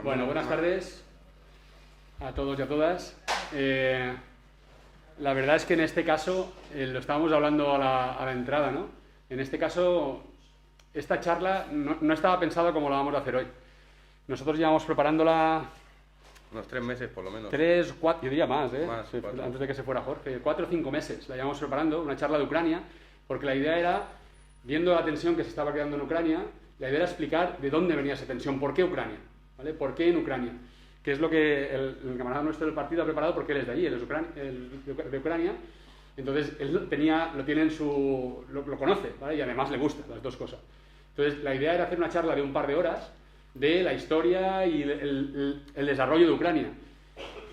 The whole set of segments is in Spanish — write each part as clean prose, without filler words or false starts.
Bueno, buenas tardes a todos y a todas. La verdad es que en este caso, lo estábamos hablando a la entrada, ¿no? En este caso, esta charla no estaba pensada como la vamos a hacer hoy. Nosotros llevamos preparándola... Unos 3 meses por lo menos. 3, 4, yo diría más, Más, sí, 4. antes de que se fuera Jorge. 4 o 5 meses la llevamos preparando, una charla de Ucrania, porque la idea era, viendo la tensión que se estaba creando en Ucrania, la idea era explicar de dónde venía esa tensión, por qué Ucrania, ¿vale? ¿Por qué en Ucrania? Que es lo que el camarada nuestro del partido ha preparado, porque él es de allí, él es de Ucrania. Entonces él lo tiene en su... lo conoce, ¿vale? Y además le gusta las dos cosas. Entonces la idea era hacer una charla de un par de horas de la historia y el desarrollo de Ucrania.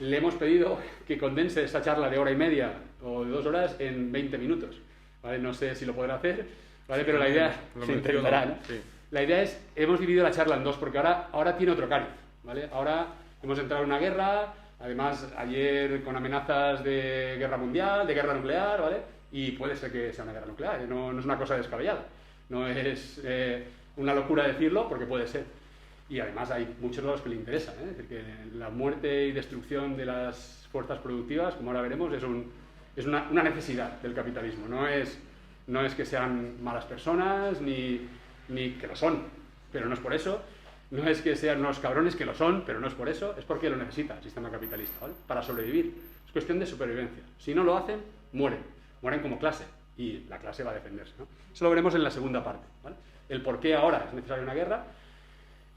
Le hemos pedido que condense esa charla de hora y media o de 2 horas en 20 minutos, ¿vale? No sé si lo podrá hacer, ¿vale? Pero la idea se intentará, ¿no? Sí. La idea es, hemos dividido la charla en dos, porque ahora tiene otro cariz, ¿vale? Ahora hemos entrado en una guerra, además ayer con amenazas de guerra mundial, de guerra nuclear, ¿vale? Y puede ser que sea una guerra nuclear, no es una cosa descabellada, no es una locura decirlo, porque puede ser. Y además hay muchos de los que le interesan, ¿eh? Es decir, que la muerte y destrucción de las fuerzas productivas, como ahora veremos, es una necesidad del capitalismo. No es que sean malas personas, ni que lo son, pero no es por eso. No es que sean unos cabrones, que lo son, pero no es por eso. Es porque lo necesita el sistema capitalista, ¿vale? Para sobrevivir. Es cuestión de supervivencia. Si no lo hacen, mueren. Mueren como clase. Y la clase va a defenderse, ¿no? Eso lo veremos en la segunda parte, ¿vale? El por qué ahora es necesaria una guerra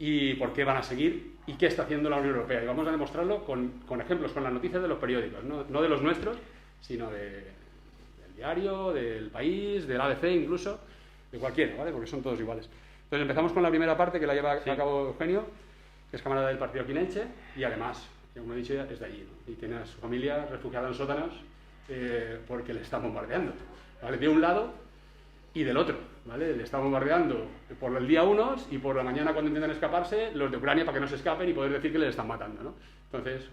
y por qué van a seguir y qué está haciendo la Unión Europea. Y vamos a demostrarlo con ejemplos, con las noticias de los periódicos, no de los nuestros, sino del diario, del País, del ABC incluso, de cualquiera, ¿vale? Porque son todos iguales. Entonces empezamos con la primera parte que la lleva a cabo Eugenio, que es camarada del partido Quinenche, y además, como he dicho, es de allí, ¿no? Y tiene a su familia refugiada en sótanos porque le están bombardeando, ¿vale? De un lado y del otro, ¿vale? Le están bombardeando por el día unos y por la mañana, cuando intentan escaparse, los de Ucrania, para que no se escapen y poder decir que les están matando, ¿no? Entonces,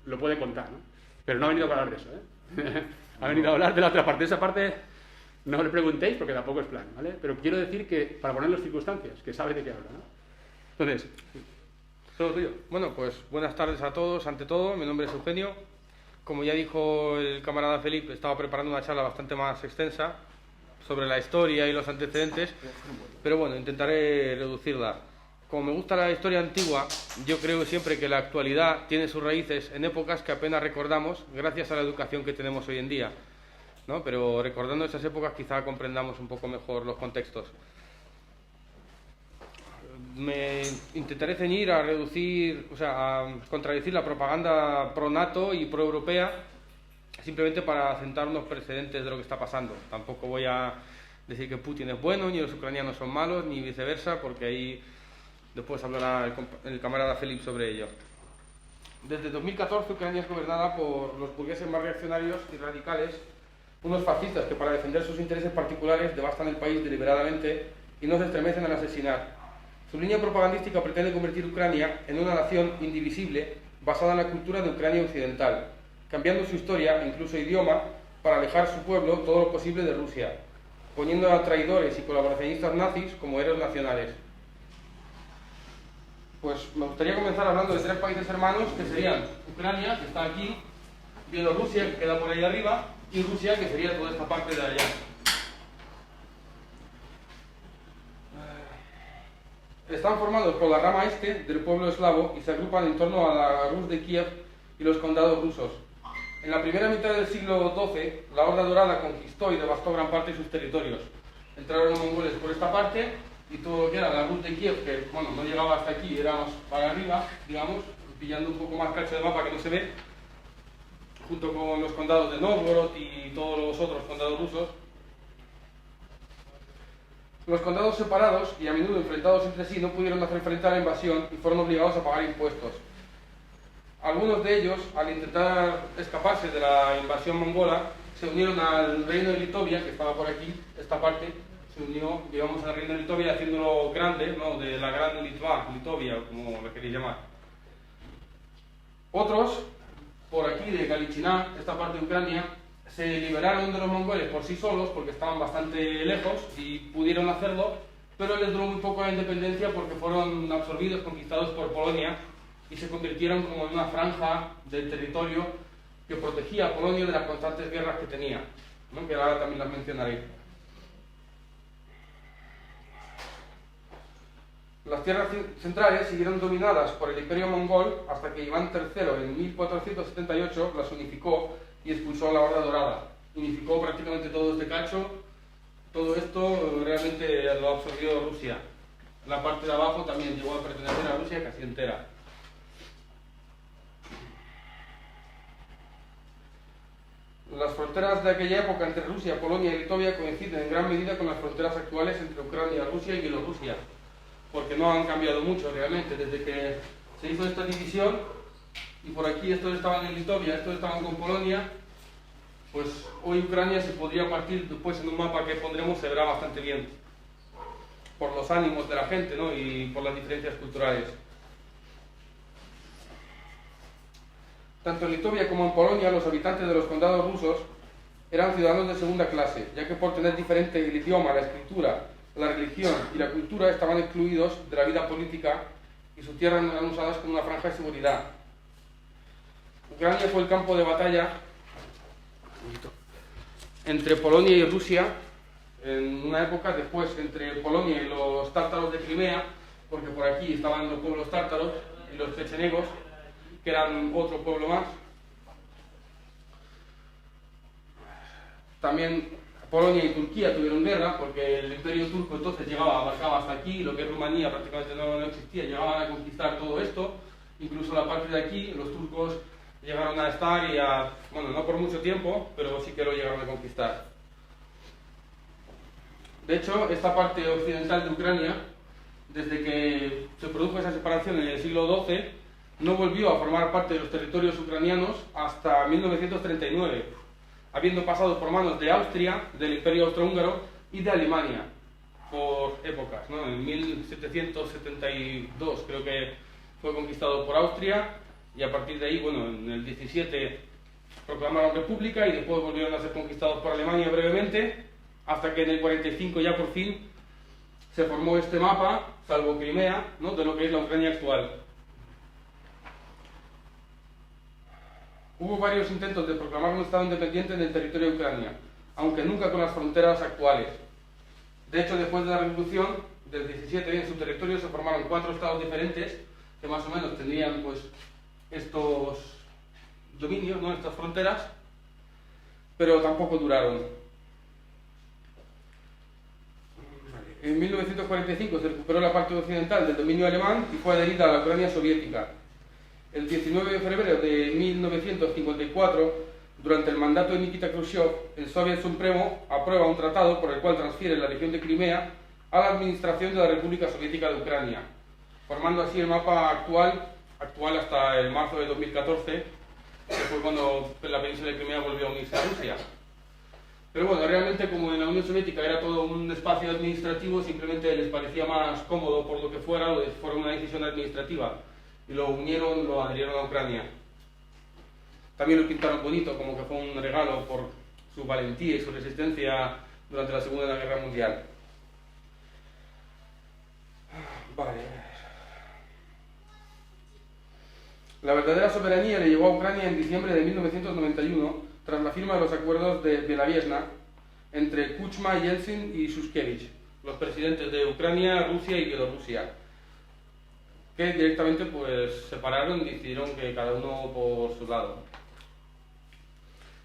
lo puede contar, ¿no? Pero no ha venido a hablar de eso, ¿eh? Ha venido a hablar de la otra parte. Esa parte no le preguntéis porque tampoco es plan, ¿vale? Pero quiero decir que, para poner las circunstancias, que sabe de qué habla, ¿no? Entonces, todo tuyo. Bueno, pues buenas tardes a todos. Ante todo, mi nombre es Eugenio. Como ya dijo el camarada Felipe, estaba preparando una charla bastante más extensa sobre la historia y los antecedentes, pero bueno, intentaré reducirla. Como me gusta la historia antigua, yo creo siempre que la actualidad tiene sus raíces en épocas que apenas recordamos gracias a la educación que tenemos hoy en día, ¿no? Pero recordando esas épocas quizá comprendamos un poco mejor los contextos. Me intentaré ceñir a reducir, o sea, a contradecir la propaganda pro-NATO y pro-europea, simplemente para sentar unos precedentes de lo que está pasando. Tampoco voy a decir que Putin es bueno, ni los ucranianos son malos, ni viceversa, porque ahí después hablará el camarada Felipe sobre ello. Desde 2014 Ucrania es gobernada por los burgueses más reaccionarios y radicales, unos fascistas que para defender sus intereses particulares devastan el país deliberadamente y no se estremecen al asesinar. Su línea propagandística pretende convertir Ucrania en una nación indivisible basada en la cultura de Ucrania occidental, cambiando su historia e incluso idioma para alejar su pueblo todo lo posible de Rusia, poniendo a traidores y colaboracionistas nazis como héroes nacionales. Pues me gustaría comenzar hablando de 3 países hermanos que serían Ucrania, que está aquí, Bielorrusia, que queda por ahí arriba, y Rusia, que sería toda esta parte de allá. Están formados por la rama este del pueblo eslavo y se agrupan en torno a la Rus de Kiev y los condados rusos. En la primera mitad del siglo XII, la Horda Dorada conquistó y devastó gran parte de sus territorios. Entraron los mongoles por esta parte y todo lo que era la Rus de Kiev, que bueno, no llegaba hasta aquí, era más para arriba, digamos, pillando un poco más cacho de mapa que no se ve, junto con los condados de Novgorod y todos los otros condados rusos. Los condados separados y a menudo enfrentados entre sí no pudieron hacer frente a la invasión y fueron obligados a pagar impuestos. Algunos de ellos, al intentar escaparse de la invasión mongola, se unieron al reino de Litovia, que estaba por aquí, esta parte, se unió, digamos, al reino de Litovia haciéndolo grande, ¿no? De la gran Litovia, como lo queréis llamar. Otros, por aquí de Galichina, esta parte de Ucrania, se liberaron de los mongoles por sí solos porque estaban bastante lejos y pudieron hacerlo pero les duró muy poco la independencia porque fueron absorbidos, conquistados por Polonia y se convirtieron como en una franja del territorio que protegía a Polonia de las constantes guerras que tenía, ¿no? Que ahora también las mencionaré. Las tierras centrales siguieron dominadas por el Imperio Mongol hasta que Iván III en 1478 las unificó y expulsó a la Horda Dorada. Unificó prácticamente todo este cacho. Todo esto realmente lo absorbió Rusia. La parte de abajo también llegó a pertenecer a Rusia casi entera. Las fronteras de aquella época entre Rusia, Polonia y Litovia coinciden en gran medida con las fronteras actuales entre Ucrania, Rusia y Bielorrusia, porque no han cambiado mucho realmente desde que se hizo esta división. Y por aquí estos estaban en Litovia, estos estaban con Polonia. Pues hoy Ucrania se podría partir después en un mapa que pondremos, se verá bastante bien por los ánimos de la gente, ¿no? Y por las diferencias culturales. Tanto en Litovia como en Polonia los habitantes de los condados rusos eran ciudadanos de segunda clase, ya que por tener diferente el idioma, la escritura, la religión y la cultura estaban excluidos de la vida política y sus tierras no eran usadas como una franja de seguridad. Ucrania fue el campo de batalla entre Polonia y Rusia en una época, después entre Polonia y los tártaros de Crimea, porque por aquí estaban los pueblos tártaros y los chechenegos, que eran otro pueblo más. También Polonia y Turquía tuvieron guerra, porque el imperio turco entonces abarcaba hasta aquí, lo que es Rumanía prácticamente no existía, llegaban a conquistar todo esto, incluso la parte de aquí, los turcos llegaron a estar y bueno, no por mucho tiempo, pero sí que lo llegaron a conquistar. De hecho, esta parte occidental de Ucrania, desde que se produjo esa separación en el siglo XII, no volvió a formar parte de los territorios ucranianos hasta 1939, habiendo pasado por manos de Austria, del Imperio Austrohúngaro y de Alemania, por épocas, ¿no? En 1772 creo que fue conquistado por Austria, y a partir de ahí, bueno, en el 17 proclamaron república y después volvieron a ser conquistados por Alemania brevemente, hasta que en el 45 ya por fin se formó este mapa, salvo Crimea, ¿no? De lo que es la Ucrania actual. Hubo varios intentos de proclamar un Estado independiente en el territorio de Ucrania, aunque nunca con las fronteras actuales. De hecho, después de la revolución del 17 en su territorio se formaron 4 estados diferentes que más o menos tenían pues estos dominios, ¿no? Estas fronteras, pero tampoco duraron. En 1945 se recuperó la parte occidental del dominio alemán y fue adherida a la Ucrania soviética. El 19 de febrero de 1954, durante el mandato de Nikita Khrushchev, el Soviet Supremo aprueba un tratado por el cual transfiere la región de Crimea a la administración de la República Soviética de Ucrania, formando así el mapa actual hasta el marzo de 2014, que fue cuando la península de Crimea volvió a unirse a Rusia. Pero bueno, realmente como en la Unión Soviética era todo un espacio administrativo, simplemente les parecía más cómodo por lo que fuera, fue una decisión administrativa, y lo unieron, lo adherieron a Ucrania. También lo pintaron bonito, como que fue un regalo por su valentía y su resistencia durante la Segunda Guerra Mundial. Vale. La verdadera soberanía le llegó a Ucrania en diciembre de 1991, tras la firma de los acuerdos de Belaviesna entre Kuchma, Yeltsin y Shushkevich, los presidentes de Ucrania, Rusia y Bielorrusia, que directamente pues separaron y decidieron que cada uno por su lado.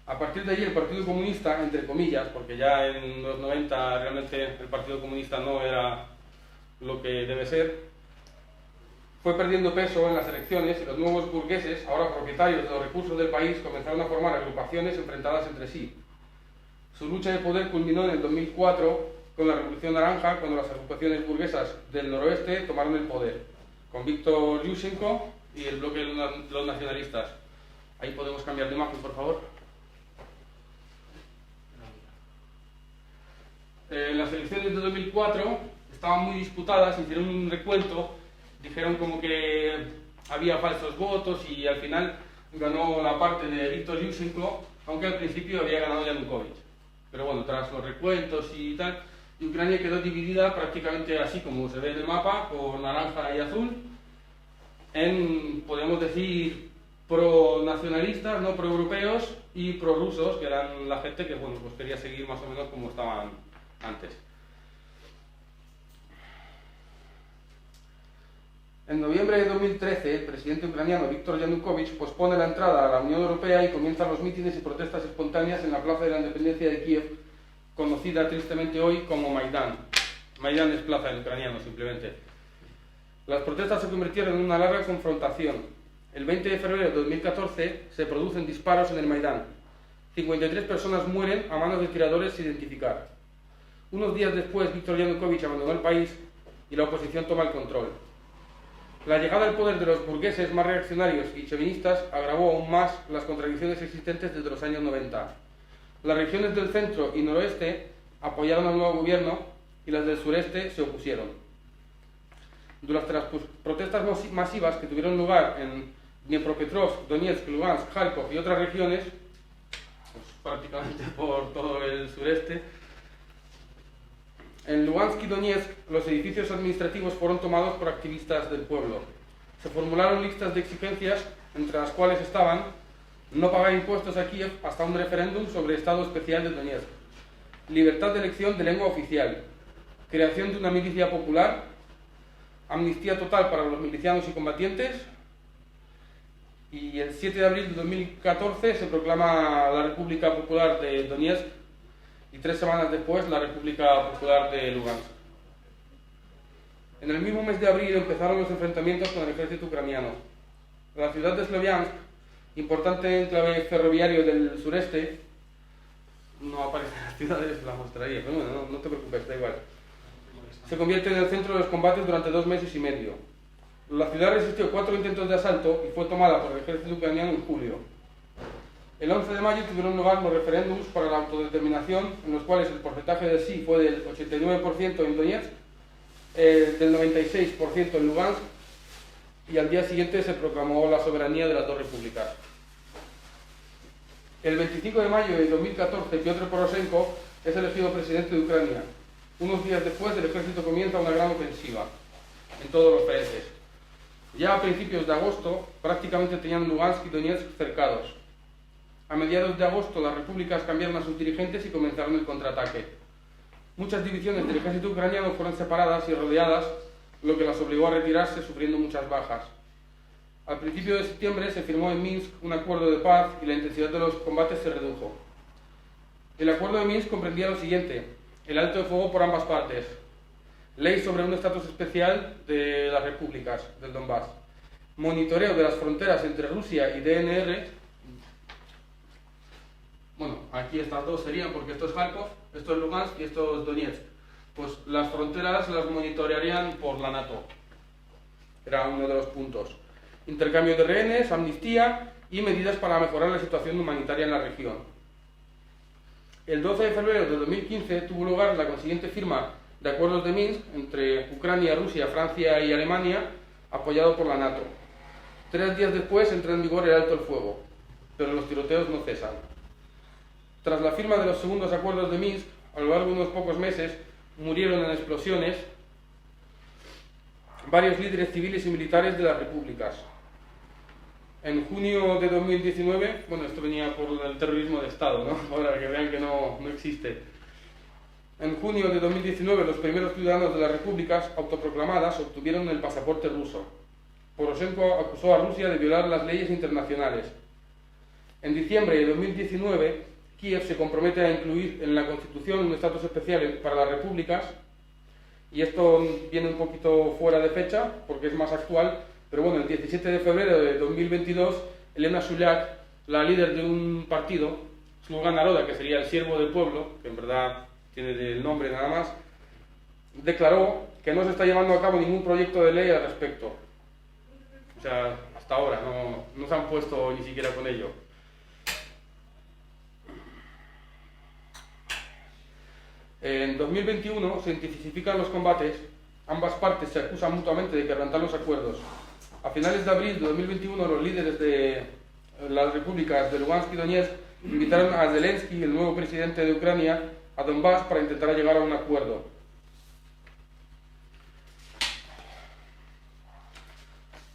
A partir de allí el Partido Comunista, entre comillas, porque ya en los 90 realmente el Partido Comunista no era lo que debe ser, fue perdiendo peso en las elecciones y los nuevos burgueses, ahora propietarios de los recursos del país, comenzaron a formar agrupaciones enfrentadas entre sí. Su lucha de poder culminó en el 2004 con la Revolución Naranja, cuando las agrupaciones burguesas del noroeste tomaron el poder, con Víktor Yushchenko y el bloque de los nacionalistas. Ahí podemos cambiar de imagen, por favor. Las elecciones de 2004 estaban muy disputadas, hicieron un recuento, dijeron como que había falsos votos y al final ganó la parte de Víktor Yushchenko, aunque al principio había ganado Yanukovych. Pero bueno, tras los recuentos y tal, y Ucrania quedó dividida prácticamente así como se ve en el mapa, con naranja y azul, en, podemos decir, pro-nacionalistas, no pro-europeos, y pro-rusos, que eran la gente que, bueno, pues quería seguir más o menos como estaban antes. En noviembre de 2013, el presidente ucraniano Viktor Yanukovych pospone la entrada a la Unión Europea y comienzan los mítines y protestas espontáneas en la Plaza de la Independencia de Kiev, conocida tristemente hoy como Maidán. Maidán es plaza en ucraniano, simplemente. Las protestas se convirtieron en una larga confrontación. El 20 de febrero de 2014 se producen disparos en el Maidán. 53 personas mueren a manos de tiradores sin identificar. Unos días después, Viktor Yanukovych abandonó el país y la oposición toma el control. La llegada al poder de los burgueses más reaccionarios y chauvinistas agravó aún más las contradicciones existentes desde los años 90. Las regiones del centro y noroeste apoyaron al nuevo gobierno y las del sureste se opusieron. Durante las protestas masivas que tuvieron lugar en Dnipropetrovsk, Donetsk, Lugansk, Kharkov y otras regiones, pues prácticamente por todo el sureste, en Lugansk y Donetsk los edificios administrativos fueron tomados por activistas del pueblo. Se formularon listas de exigencias, entre las cuales estaban no pagar impuestos a Kiev hasta un referéndum sobre Estado especial de Donetsk, libertad de elección de lengua oficial, creación de una milicia popular, amnistía total para los milicianos y combatientes, y el 7 de abril de 2014 se proclama la República Popular de Donetsk y 3 semanas después la República Popular de Lugansk. En el mismo mes de abril empezaron los enfrentamientos con el ejército ucraniano. La ciudad de Sloviansk, importante enclave ferroviario del sureste, no aparece en las ciudades, la mostraría, pero bueno, no te preocupes, da igual. Se convierte en el centro de los combates durante 2 meses y medio. La ciudad resistió 4 intentos de asalto y fue tomada por el ejército ucraniano en julio. El 11 de mayo tuvieron lugar los referéndums para la autodeterminación, en los cuales el porcentaje de sí fue del 89% en Donetsk, del 96% en Lugansk, y al día siguiente se proclamó la soberanía de las 2 repúblicas. El 25 de mayo de 2014, Piotr Poroshenko es elegido presidente de Ucrania. Unos días después, el ejército comienza una gran ofensiva en todos los frentes. Ya a principios de agosto, prácticamente tenían Lugansk y Donetsk cercados. A mediados de agosto, las repúblicas cambiaron a sus dirigentes y comenzaron el contraataque. Muchas divisiones del ejército ucraniano fueron separadas y rodeadas, lo que las obligó a retirarse sufriendo muchas bajas. Al principio de septiembre se firmó en Minsk un acuerdo de paz y la intensidad de los combates se redujo. El acuerdo de Minsk comprendía lo siguiente: el alto de fuego por ambas partes, ley sobre un estatus especial de las repúblicas del Donbass, monitoreo de las fronteras entre Rusia y DNR. Bueno, aquí estas dos serían, porque esto es Kharkov, esto es Lugansk y esto es Donetsk. Pues las fronteras las monitorearían por la NATO. Era uno de los puntos. Intercambio de rehenes, amnistía y medidas para mejorar la situación humanitaria en la región. El 12 de febrero de 2015 tuvo lugar la consiguiente firma de acuerdos de Minsk entre Ucrania, Rusia, Francia y Alemania, apoyado por la NATO. 3 días después entra en vigor el alto el fuego, pero los tiroteos no cesan. Tras la firma de los segundos acuerdos de Minsk, a lo largo de unos pocos meses, murieron en explosiones varios líderes civiles y militares de las repúblicas. En junio de 2019, bueno, esto venía por el terrorismo de Estado, ¿no? Para que vean que no existe. En junio de 2019, los primeros ciudadanos de las repúblicas autoproclamadas obtuvieron el pasaporte ruso. Poroshenko acusó a Rusia de violar las leyes internacionales. En diciembre de 2019, Kiev se compromete a incluir en la Constitución un estatus especial para las repúblicas, y esto viene un poquito fuera de fecha, porque es más actual, pero bueno, el 17 de febrero de 2022, Elena Shulyak, la líder de un partido, Sluga Naroda, que sería el siervo del pueblo, que en verdad tiene el nombre nada más, declaró que no se está llevando a cabo ningún proyecto de ley al respecto. O sea, hasta ahora no se han puesto ni siquiera con ello. En 2021 se intensifican los combates, ambas partes se acusan mutuamente de quebrantar los acuerdos. A finales de abril de 2021, los líderes de las repúblicas de Lugansk y Donetsk invitaron a Zelensky, el nuevo presidente de Ucrania, a Donbass para intentar llegar a un acuerdo.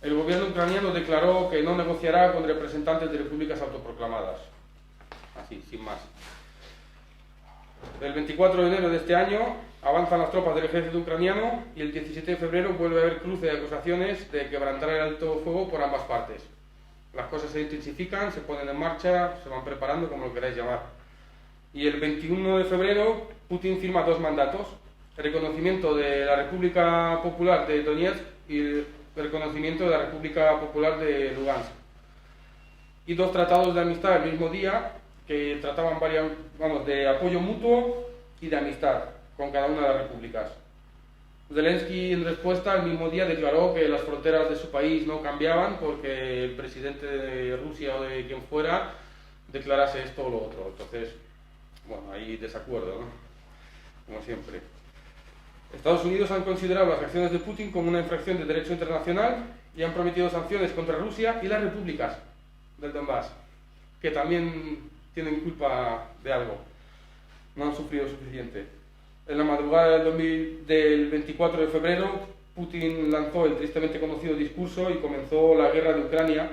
El gobierno ucraniano declaró que no negociará con representantes de repúblicas autoproclamadas. Así, sin más. El 24 de enero de este año avanzan las tropas del ejército ucraniano y el 17 de febrero vuelve a haber cruce de acusaciones de quebrantar el alto fuego por ambas partes. Las cosas se intensifican, se ponen en marcha, se van preparando, como lo queráis llamar. Y el 21 de febrero Putin firma dos mandatos: el reconocimiento de la República Popular de Donetsk y el reconocimiento de la República Popular de Lugansk. Y dos tratados de amistad el mismo día que trataban de apoyo mutuo y de amistad con cada una de las repúblicas. Zelensky, en respuesta, el mismo día declaró que las fronteras de su país no cambiaban porque el presidente de Rusia o de quien fuera declarase esto o lo otro. Entonces, bueno, hay desacuerdo, ¿no? Como siempre. Estados Unidos han considerado las acciones de Putin como una infracción de derecho internacional y han prometido sanciones contra Rusia y las repúblicas del Donbass, que también tienen culpa de algo. No han sufrido suficiente. En la madrugada del 24 de febrero, Putin lanzó el tristemente conocido discurso y comenzó la guerra de Ucrania,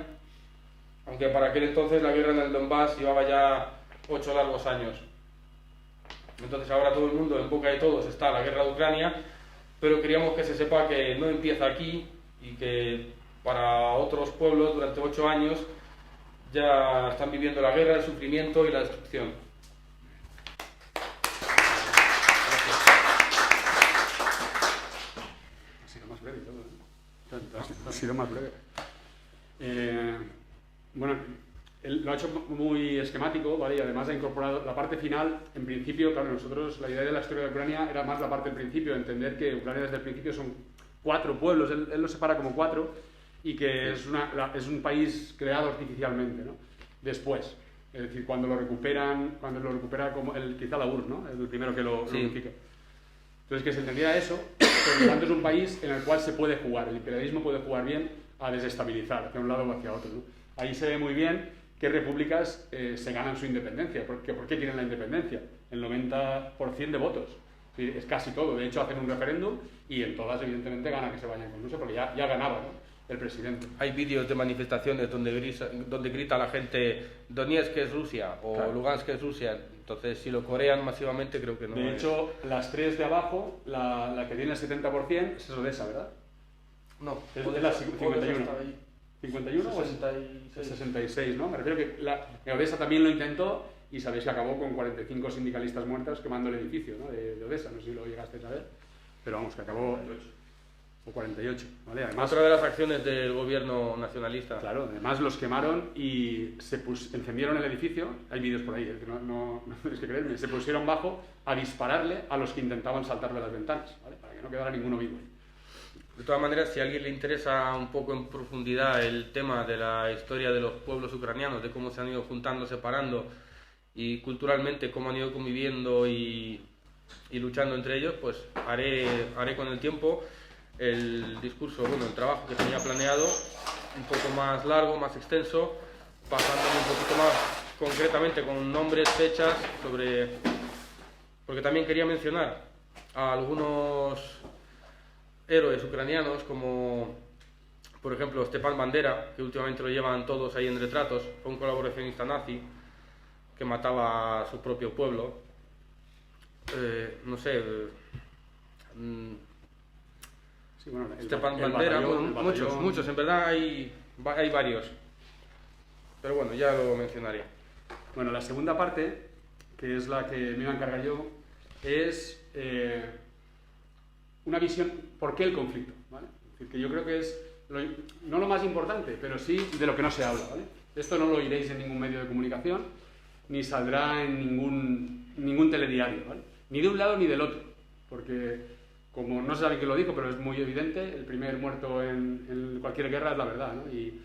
aunque para aquel entonces la guerra en el Donbass llevaba ya 8 largos años. Entonces ahora todo el mundo, en boca de todos, está la guerra de Ucrania, pero queríamos que se sepa que no empieza aquí y que para otros pueblos durante 8 años ya están viviendo la guerra, el sufrimiento y la destrucción. Ha sido más breve. Bueno, él lo ha hecho muy esquemático, ¿vale? Y además ha incorporado la parte final. En principio, claro, nosotros la idea de la historia de Ucrania era más la parte del principio, entender que Ucrania desde el principio son 4 pueblos, él lo separa como 4 y que es un país creado artificialmente, ¿no? Después, es decir, cuando lo recupera como quizá la URSS, ¿no? Es el primero que lo unifica. Entonces, que se entendiera eso, por lo tanto es un país en el cual se puede jugar, el imperialismo puede jugar bien a desestabilizar, hacia un lado o hacia otro, ¿no? Ahí se ve muy bien qué repúblicas se ganan su independencia. ¿Por qué quieren la independencia? El 90% de votos, ¿sí? Es casi todo. De hecho, hacen un referéndum y en todas, evidentemente, gana que se vayan con Rusia, porque ya ganaba, ¿no? El presidente. Hay vídeos de manifestaciones donde grita la gente Donetsk es Rusia o claro. Lugansk es Rusia. Entonces, si lo corean masivamente, creo que no. De hecho, las 3 de abajo, la que tiene el 70% es Odessa, ¿verdad? No, es de las 51. ¿51 o 66. 66, ¿no? Me refiero que Odessa también lo intentó y sabéis que acabó con 45 sindicalistas muertos quemando el edificio, ¿no? de Odessa. No sé si lo llegasteis a ver, pero vamos, que acabó... 48, ¿vale? Además, otra de las acciones del gobierno nacionalista. Claro, además los quemaron y encendieron el edificio, hay vídeos por ahí, no tenéis que creerme, se pusieron bajo a dispararle a los que intentaban saltarle las ventanas, ¿vale? Para que no quedara ninguno vivo. De todas maneras, si a alguien le interesa un poco en profundidad el tema de la historia de los pueblos ucranianos, de cómo se han ido juntando, separando y culturalmente cómo han ido conviviendo y luchando entre ellos, pues haré con el tiempo el discurso, el trabajo que tenía planeado, un poco más largo, más extenso, pasándome un poquito más concretamente con nombres, fechas, porque también quería mencionar a algunos héroes ucranianos como, por ejemplo, Stepan Bandera, que últimamente lo llevan todos ahí en retratos, fue un colaboracionista nazi que mataba a su propio pueblo. Sí, bueno, Stepan Bandera, muchos, en verdad hay varios. Pero bueno, ya lo mencionaré. Bueno, la segunda parte, que es la que me iba a encargar yo, es una visión, ¿por qué el conflicto? ¿Vale? Es decir, que yo creo que es, no lo más importante, pero sí de lo que no se habla, ¿vale? Esto no lo oiréis en ningún medio de comunicación, ni saldrá en ningún telediario, ¿vale? Ni de un lado ni del otro, porque... Como no se sabe quién lo dijo, pero es muy evidente, el primer muerto en cualquier guerra es la verdad, ¿no? Y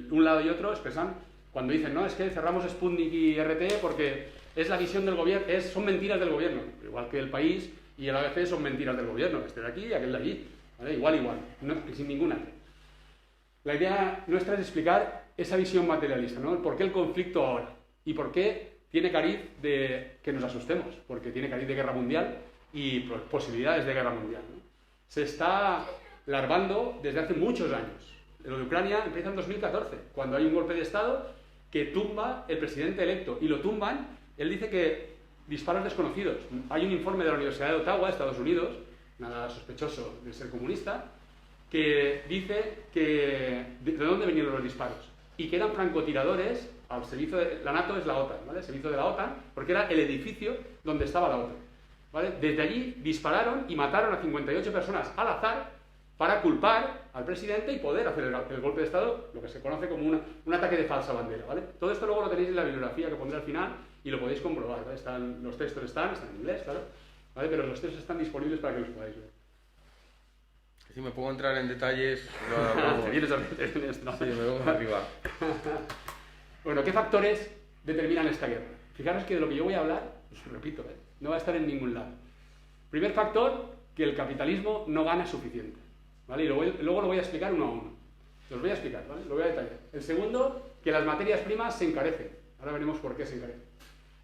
un lado y otro expresan, cuando dicen, no, es que cerramos Sputnik y RT porque es la visión del gobierno, son mentiras del gobierno, igual que el país y el ABC son mentiras del gobierno, este de aquí y aquel de allí, ¿vale? Igual, no, sin ninguna. La idea nuestra es explicar esa visión materialista, ¿no? ¿Por qué el conflicto ahora? ¿Y por qué tiene cariz de que nos asustemos, porque tiene cariz de guerra mundial y posibilidades de guerra mundial, ¿no? Se está larvando desde hace muchos años. Lo de Ucrania empieza en 2014, cuando hay un golpe de Estado que tumba el presidente electo, y lo tumban, él dice que disparos desconocidos. Hay un informe de la Universidad de Ottawa, Estados Unidos, nada sospechoso de ser comunista, que dice que de dónde venían los disparos, y que eran francotiradores al servicio de la NATO, es la OTAN, ¿vale? El servicio de la OTAN, porque era el edificio donde estaba la OTAN, ¿vale? Desde allí dispararon y mataron a 58 personas al azar para culpar al presidente y poder hacer el golpe de Estado, lo que se conoce como un ataque de falsa bandera, ¿vale? Todo esto luego lo tenéis en la bibliografía que pondré al final y lo podéis comprobar, ¿vale? Los textos están en inglés, claro, ¿vale? Pero los textos están disponibles para que los podáis ver. Si me puedo entrar en detalles... Te vienes ¿no? Sí, me vengo arriba. Bueno, ¿qué factores determinan esta guerra? Fijaros que de lo que yo voy a hablar, os repito, no va a estar en ningún lado. Primer factor, que el capitalismo no gana suficiente, ¿vale? Y luego lo voy a explicar uno a uno. Los voy a explicar, ¿vale? Lo voy a detallar. El segundo, que las materias primas se encarecen. Ahora veremos por qué se encarecen.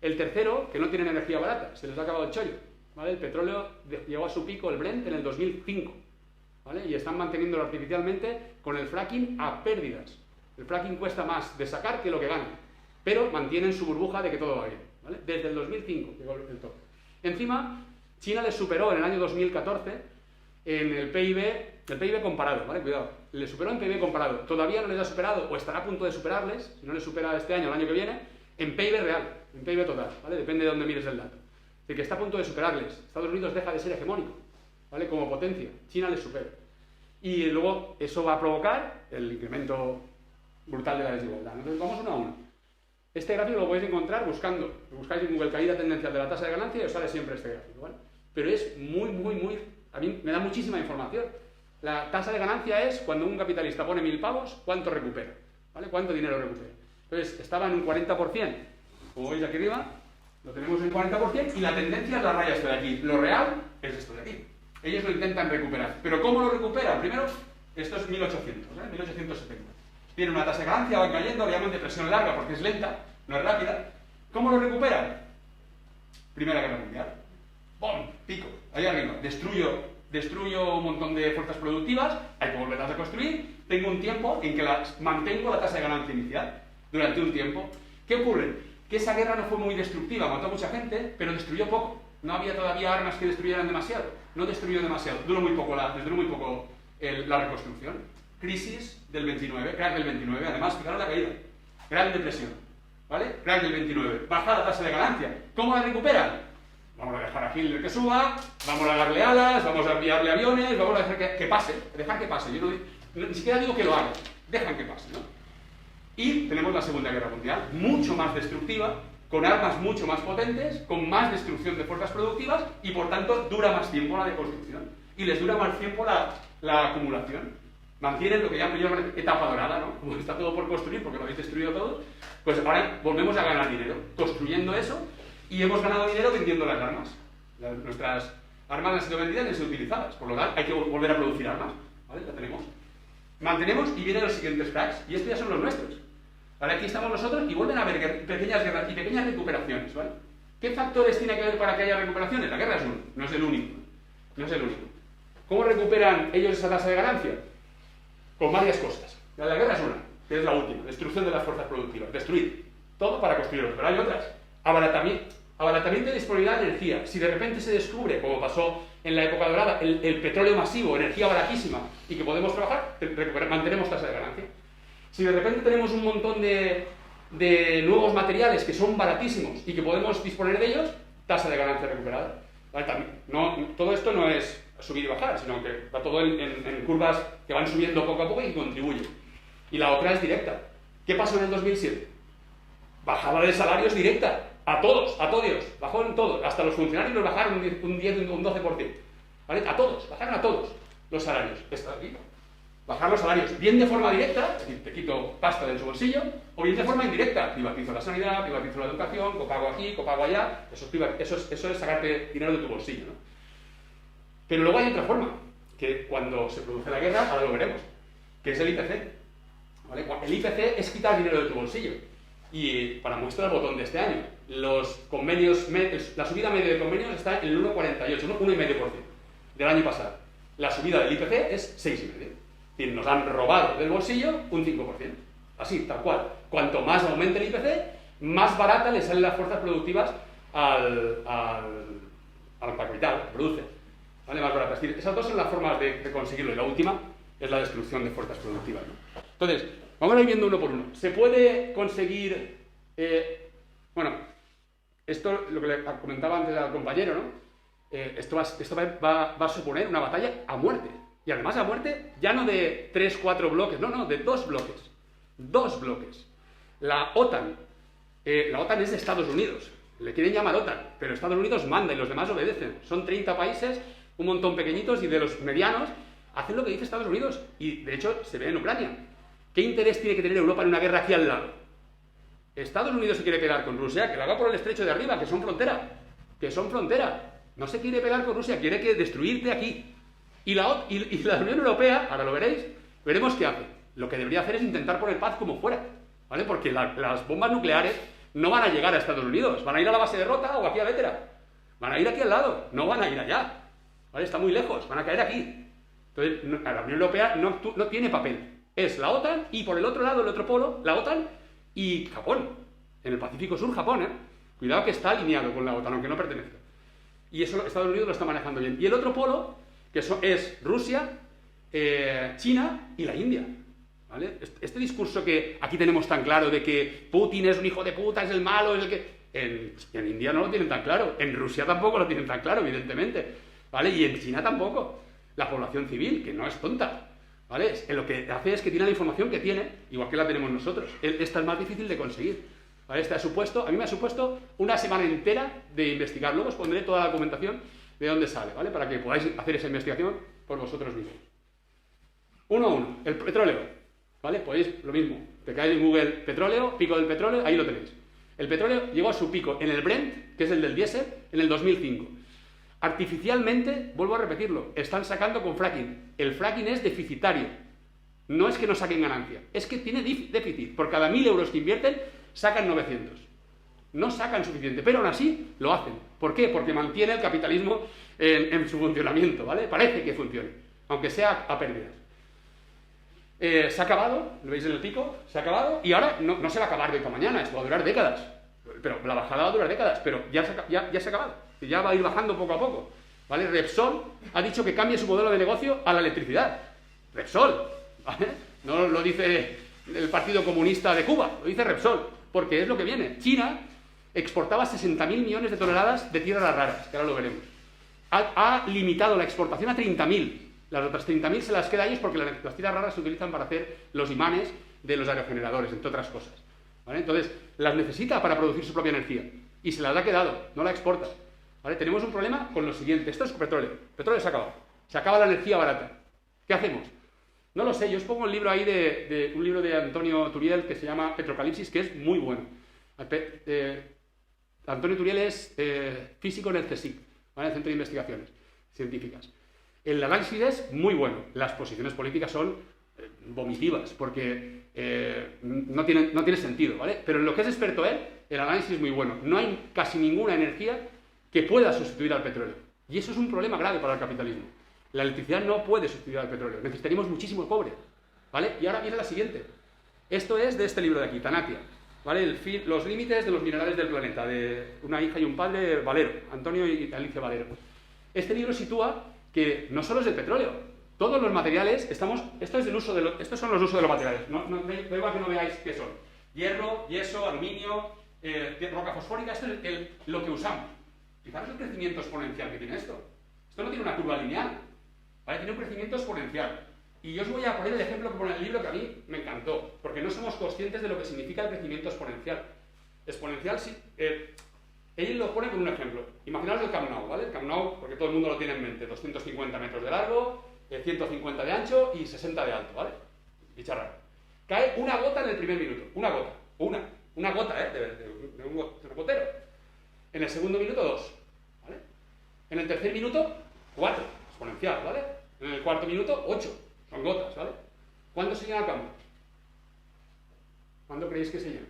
El tercero, que no tienen energía barata, se les ha acabado el chollo, ¿vale? El petróleo llegó a su pico, el Brent, en el 2005, ¿vale? Y están manteniéndolo artificialmente con el fracking a pérdidas. El fracking cuesta más de sacar que lo que gana, pero mantienen su burbuja de que todo va bien, ¿vale? Desde el 2005 llegó el tope. Encima, China les superó en el año 2014 en el PIB comparado, ¿vale? Cuidado, les superó en PIB comparado. Todavía no les ha superado, o estará a punto de superarles, si no les supera este año o el año que viene, en PIB real, en PIB total, ¿vale? Depende de dónde mires el dato. Es decir, que está a punto de superarles. Estados Unidos deja de ser hegemónico, ¿vale? Como potencia. China les supera. Y luego eso va a provocar el incremento brutal de la desigualdad. Entonces vamos uno a uno. Este gráfico lo podéis encontrar buscáis en Google caída tendencial de la tasa de ganancia y os sale siempre este gráfico, ¿vale? Pero es muy, a mí me da muchísima información. La tasa de ganancia es cuando un capitalista pone 1.000 pavos, ¿cuánto recupera? ¿Vale? ¿Cuánto dinero recupera? Entonces estaba en un 40%, como veis aquí arriba, lo tenemos en 40% y la tendencia es la raya esta de aquí. Lo real es esto de aquí. Ellos lo intentan recuperar. ¿Pero cómo lo recuperan? Primero, esto es 1800, ¿eh? 1870. Tiene una tasa de ganancia, va cayendo, le llaman depresión larga porque es lenta, no es rápida. ¿Cómo lo recuperan? Primera Guerra Mundial. ¡Bom! Pico. Ahí arriba. Destruyo un montón de fuerzas productivas, hay que volverlas a construir. Tengo un tiempo en que mantengo la tasa de ganancia inicial durante un tiempo. ¿Qué ocurre? Que esa guerra no fue muy destructiva, mató a mucha gente, pero destruyó poco. No había todavía armas que destruyeran demasiado. No destruyó demasiado. Duró muy poco la reconstrucción. Crisis del 29, crack del 29, además, fijaros la caída. Gran depresión, ¿vale? Crack del 29. Baja la tasa de ganancia. ¿Cómo la recuperan? Vamos a dejar a Hitler que suba, vamos a darle alas, vamos a enviarle aviones, vamos a dejar que pase, dejar que pase. Yo ni siquiera digo que lo hagan, dejan que pase, ¿no? Y tenemos la Segunda Guerra Mundial, mucho más destructiva, con armas mucho más potentes, con más destrucción de fuerzas productivas y por tanto dura más tiempo la deconstrucción y les dura más tiempo la acumulación. Mantienen lo que llaman etapa dorada, ¿no? Como está todo por construir porque lo habéis destruido todo, pues ahora volvemos a ganar dinero construyendo eso y hemos ganado dinero vendiendo las armas. Nuestras armas han sido vendidas y han sido utilizadas, por lo tanto hay que volver a producir armas, ¿vale? La tenemos. Mantenemos y vienen los siguientes cracks y estos ya son los nuestros. ¿Vale? Aquí estamos nosotros y vuelven a haber pequeñas guerras y pequeñas recuperaciones, ¿vale? ¿Qué factores tiene que haber para que haya recuperaciones? La guerra es uno, no es el único. No es el único. ¿Cómo recuperan ellos esa tasa de ganancia? Con varias cosas. La guerra es una, que es la última, destrucción de las fuerzas productivas. Destruir todo para construirlo, pero hay otras. Abaratamiento de disponibilidad de energía. Si de repente se descubre, como pasó en la época dorada, el petróleo masivo, energía baratísima, y que podemos trabajar, mantenemos tasa de ganancia. Si de repente tenemos un montón de nuevos materiales que son baratísimos y que podemos disponer de ellos, tasa de ganancia recuperada. ¿Vale? Todo esto no es subir y bajar, sino que va todo en curvas que van subiendo poco a poco y contribuyen. Y la otra es directa. ¿Qué pasó en el 2007? Bajada de salarios directa. A todos. Bajó en todos. Hasta los funcionarios los bajaron un 10, un 12%. ¿Vale? A todos. Bajaron a todos los salarios. Esto de aquí. Bajar los salarios. Bien de forma directa, es decir, te quito pasta de su bolsillo, o bien de forma indirecta. Privatizo la sanidad, privatizo la educación, copago aquí, copago allá. Eso es sacarte dinero de tu bolsillo, ¿no? Pero luego hay otra forma, que cuando se produce la guerra, ahora lo veremos, que es el IPC. ¿Vale? El IPC es quitar dinero de tu bolsillo. Y para muestra el botón de este año. Los convenios, la subida media de convenios está en el 1,48, 1,5% del año pasado. La subida del IPC es 6,5%. Es decir, nos han robado del bolsillo un 5%. Así, tal cual. Cuanto más aumente el IPC, más barata le salen las fuerzas productivas al capital que produce. ¿Vale? Más barata. Es decir, esas dos son las formas de conseguirlo. Y la última es la destrucción de fuerzas productivas, ¿no? Entonces, vamos a ir viendo uno por uno. ¿Se puede conseguir... bueno, esto, lo que le comentaba antes al compañero, ¿no? Esto va a suponer una batalla a muerte. Y además a muerte ya no de 3, 4 bloques, no, de 2 bloques. 2 bloques. La OTAN es de Estados Unidos. Le quieren llamar OTAN, pero Estados Unidos manda y los demás obedecen. Son 30 países, un montón pequeñitos, y de los medianos hacen lo que dice Estados Unidos. Y de hecho se ve en Ucrania. ¿Qué interés tiene que tener Europa en una guerra aquí al lado? Estados Unidos se quiere pelear con Rusia, que la haga por el estrecho de arriba, que son frontera. No se quiere pelear con Rusia, quiere destruirte aquí. Y la Unión Europea, ahora lo veréis, veremos qué hace. Lo que debería hacer es intentar poner paz como fuera, ¿vale? Porque las bombas nucleares no van a llegar a Estados Unidos, van a ir a la base de Rota o aquí a Vétera. Van a ir aquí al lado, no van a ir allá, ¿vale? Está muy lejos, van a caer aquí. Entonces, la Unión Europea no tiene papel. Es la OTAN y por el otro lado, el otro polo, la OTAN y Japón. En el Pacífico Sur, Japón, ¿eh? Cuidado que está alineado con la OTAN, aunque no pertenezca. Y eso Estados Unidos lo está manejando bien. Y el otro polo, que es Rusia, China y la India. ¿Vale? Este discurso que aquí tenemos tan claro de que Putin es un hijo de puta, es el malo, es el que... En India no lo tienen tan claro. En Rusia tampoco lo tienen tan claro, evidentemente. ¿Vale? Y en China tampoco. La población civil, que no es tonta. ¿Vale? Lo que hace es que tiene la información que tiene, igual que la tenemos nosotros. Esta es más difícil de conseguir. ¿Vale? A mí me ha supuesto una semana entera de investigar. Luego os pondré toda la documentación de dónde sale, ¿vale? Para que podáis hacer esa investigación por vosotros mismos. 1 a 1. El petróleo, ¿vale? Podéis lo mismo. Te caes en Google petróleo, pico del petróleo, ahí lo tenéis. El petróleo llegó a su pico en el Brent, que es el del diésel, en el 2005. Artificialmente, vuelvo a repetirlo, están sacando con fracking. El fracking es deficitario. No es que no saquen ganancia, es que tiene déficit. Por cada 1.000 euros que invierten, sacan 900. No sacan suficiente, pero aún así lo hacen. ¿Por qué? Porque mantiene el capitalismo en su funcionamiento, ¿vale? Parece que funcione, aunque sea a pérdidas. Se ha acabado, lo veis en el pico, se ha acabado, y ahora no se va a acabar de hoy para mañana, esto va a durar décadas. Pero la bajada va a durar décadas, pero ya se ha acabado. Ya va a ir bajando poco a poco, ¿vale? Repsol ha dicho que cambie su modelo de negocio a la electricidad. Repsol, ¿vale? No lo dice el Partido Comunista de Cuba, lo dice Repsol, porque es lo que viene. China exportaba 60.000 millones de toneladas de tierras raras, que ahora lo veremos. Ha limitado la exportación a 30.000. Las otras 30.000 se las queda a ellos porque las tierras raras se utilizan para hacer los imanes de los aerogeneradores, entre otras cosas, ¿vale? Entonces, las necesita para producir su propia energía. Y se las ha quedado, no la exporta. ¿Vale? Tenemos un problema con lo siguiente. Esto es petróleo. Petróleo se acaba. Se acaba la energía barata. ¿Qué hacemos? No lo sé. Yo os pongo el libro ahí un libro de Antonio Turiel que se llama Petrocalipsis, que es muy bueno. Antonio Turiel es físico en el CSIC, ¿vale? El Centro de Investigaciones Científicas. El análisis es muy bueno. Las posiciones políticas son vomitivas, porque no tiene sentido, ¿vale? Pero en lo que es experto él, el análisis es muy bueno. No hay casi ninguna energía que pueda sustituir al petróleo. Y eso es un problema grave para el capitalismo. La electricidad no puede sustituir al petróleo. Necesitaríamos muchísimo cobre, ¿vale? Y ahora viene la siguiente. Esto es de este libro de aquí, Tanatia, ¿vale? Los límites de los minerales del planeta, de una hija y un padre, Valero, Antonio y Alicia Valero. Este libro sitúa que no solo es el petróleo, todos los materiales, estos son los usos de los materiales. No da igual que no veáis qué son. Hierro, yeso, aluminio, roca fosfórica, esto es lo que usamos. Fijaros el crecimiento exponencial que tiene esto. Esto no tiene una curva lineal, ¿vale? Tiene un crecimiento exponencial. Y yo os voy a poner el ejemplo que pone en el libro que a mí me encantó, porque no somos conscientes de lo que significa el crecimiento exponencial. Exponencial, sí, él lo pone con un ejemplo. Imaginaos el Camp Nou, ¿vale? El Camp Nou, porque todo el mundo lo tiene en mente, 250 metros de largo, 150 de ancho y 60 de alto, ¿vale? Bicharra. Cae una gota en el primer minuto, una gota, de un gotero. En el segundo minuto, 2, ¿vale? En el tercer minuto, 4, exponencial, ¿vale? En el cuarto minuto, 8, son gotas, ¿vale? ¿Cuándo se llena el campo? ¿Cuándo creéis que se llena?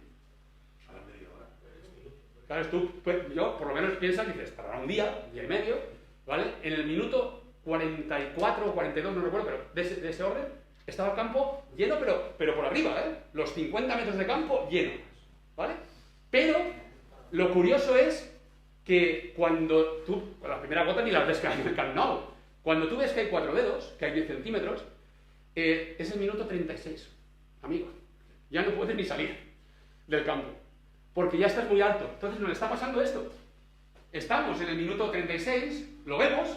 Claro, yo por lo menos pienso que dices, tardará un día y medio, ¿vale? En el minuto 44 o 42, no recuerdo, pero de ese orden, estaba el campo lleno, pero por arriba, ¿eh? Los 50 metros de campo llenos, ¿vale? Pero lo curioso es que cuando tú, con la primera gota ni la ves caer en el Camp Nou, cuando tú ves que hay 4 dedos, que hay 10 centímetros, es el minuto 36, amigos. Ya no puedes ni salir del campo, porque ya estás muy alto. Entonces nos está pasando esto. Estamos en el minuto 36, lo vemos,